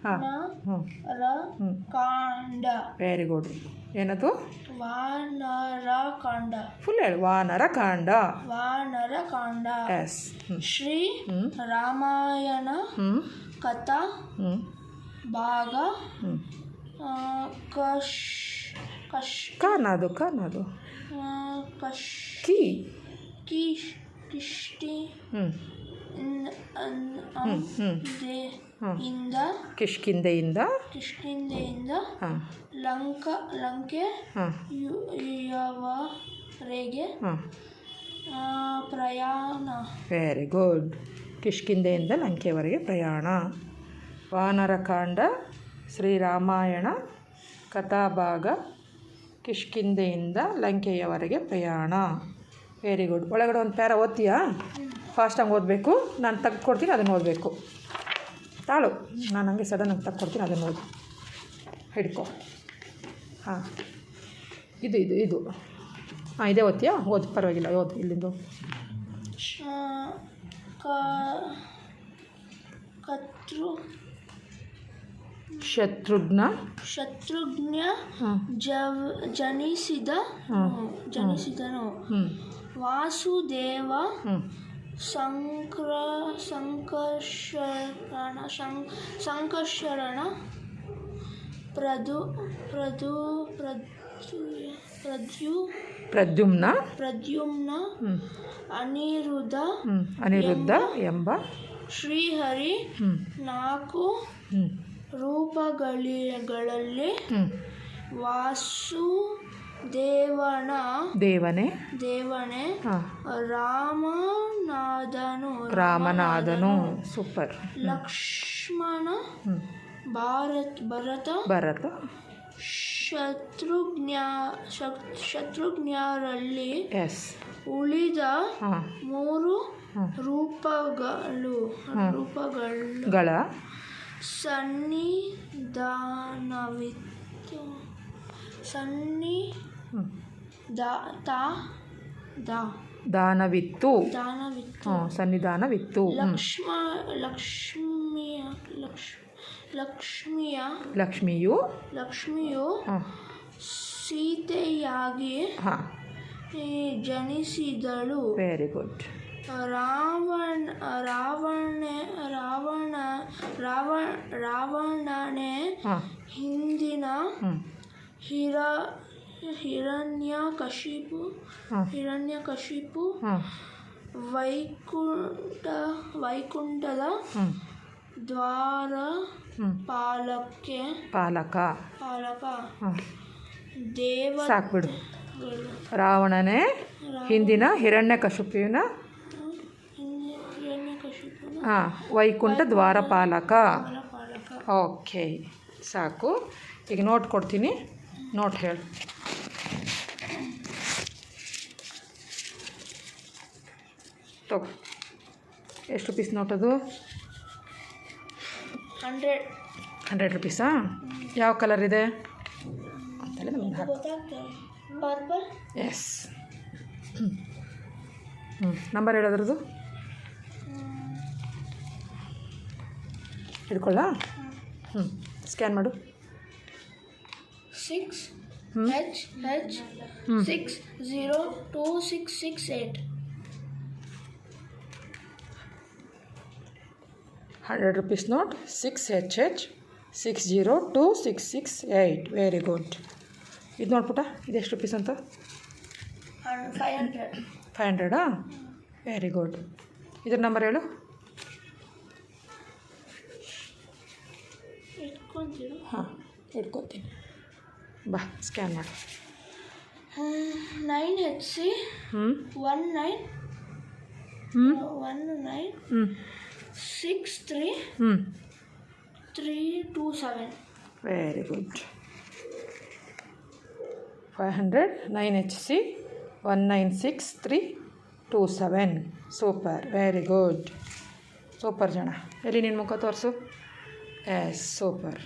ಹಾಂ ಹ್ಞೂ ಕಾಂಡ. Very good. ಏನದು? ವಾನರಕಾಂಡ. ಫುಲ್ ಹೇಳು. ವಾನರಕಾಂಡ. ವಾನರಕಾಂಡ. ಎಸ್. ಶ್ರೀ ರಾಮಾಯಣ ಕಥಾ ಭಾಗ ಕಾನದು ಕಿ ಕಿಷ್ಟಿ ಕಿಷ್ಕಿಂಧೆಯಿಂದ ಲಂಕೆ ಯವರೆಗೆ ಪ್ರಯಾಣ. Very good. ಕಿಷ್ಕಿಂಧೆಯಿಂದ ಲಂಕೆಯವರೆಗೆ ಪ್ರಯಾಣ. ವಾನರಕಾಂಡ, ಶ್ರೀರಾಮಾಯಣ ಕಥಾಭಾಗ, ಕಿಷ್ಕಿಂಧೆಯಿಂದ ಲಂಕೆಯವರೆಗೆ ಪ್ರಯಾಣ. Very good. ಒಳಗಡೆ ಒಂದು ಪ್ಯಾರ ಓದ್ತೀಯಾ? ಫಾಸ್ಟಾಗಿ ಓದಬೇಕು. ನಾನು ತೆಗೆದುಕೊಡ್ತೀನಿ, ಅದನ್ನು ಓದಬೇಕು. ತಾಳು, ನಾನು ಹಂಗೆ ಸಡನ್ನಾಗಿ ತೆಗೆದುಕೊಡ್ತೀನಿ, ಅದನ್ನು ಓದಿ ಹಿಡ್ಕೊ. ಹಾಂ, ಇದು ಹಾಂ, ಇದೇ ಓದ್ತೀಯಾ? ಓದಿ, ಪರವಾಗಿಲ್ಲ, ಓದು. ಇಲ್ಲಿಂದು ಶತ್ರುಘ್ನ ಜನಿಸಿದನು. ವಾಸುದೇವ ಸಂಕರ್ಷಣ ಪ್ರದ್ಯುಮ್ನ ಅನಿರುದ್ಧ ಎಂಬ ಶ್ರೀಹರಿ 4 ರೂಪಗಳಲ್ಲಿ ವಾಸುದೇವನೇ ರಾಮನಾದನು. ಸೂಪರ್. ಲಕ್ಷ್ಮಣ ಭರತ ಶತ್ರುಘ್ನರಲ್ಲಿ ಉಳಿದ 3 ರೂಪಗಳ ಸನ್ನಿಧಾನವಿತ್ತು. ಲಕ್ಷ್ಮಿಯು ಸೀತೆಯಾಗಿ ಜನಿಸಿದಳು. Very good. ರಾವಣನೇ ಹಿಂದಿನ ಹಿರಣ್ಯಕಶಿಪು ವೈಕುಂಠದ ಪಾಲಕ. ಸಾಕ್ಬಿಡು. ರಾವಣನೇ ಹಿಂದಿನ ಹಿರಣ್ಯಕಶಿಪುವಿನ ವೈಕುಂಠ ದ್ವಾರಪಾಲಕ. ಓಕೆ, ಸಾಕು. ಈಗ ನೋಟ್ ಕೊಡ್ತೀನಿ, ನೋಟ್ ಹೇಳು. ತಗೋ. ಎಷ್ಟು ರುಪೀಸ್ ನೋಟ್ ಅದು? 100 ರುಪೀಸಾ? ಯಾವ ಕಲರ್ ಇದೆ? ಎಸ್. ನಂಬರ್ ಹೇಳೋದ್ರದ್ದು ಹಿಡ್ಕೊಳ್ಳ. ಸ್ಕ್ಯಾನ್ ಮಾಡು. 6HH602668. 100 rupees note. 6HH602668. Very good. ಇದು ನೋಡ್ಬಿಟ್ಟ, ಇದೆಷ್ಟು ರುಪೀಸ್ ಅಂತ? 500. Very good. ಇದ್ರ ನಂಬರ್ ಹೇಳು. ಹಾಂ, ಇಟ್ಕೊತೀನಿ. ಬಾ, ಸ್ಕ್ಯಾನ್ ಮಾಡು. 9HC 19 63 327. Very good. 500 9HC 196327. Super. Very good. Super ಜನ. ಎಲ್ಲಿ ನಿನ್ನ ಮುಖ ತೋರಿಸು. Yes, super.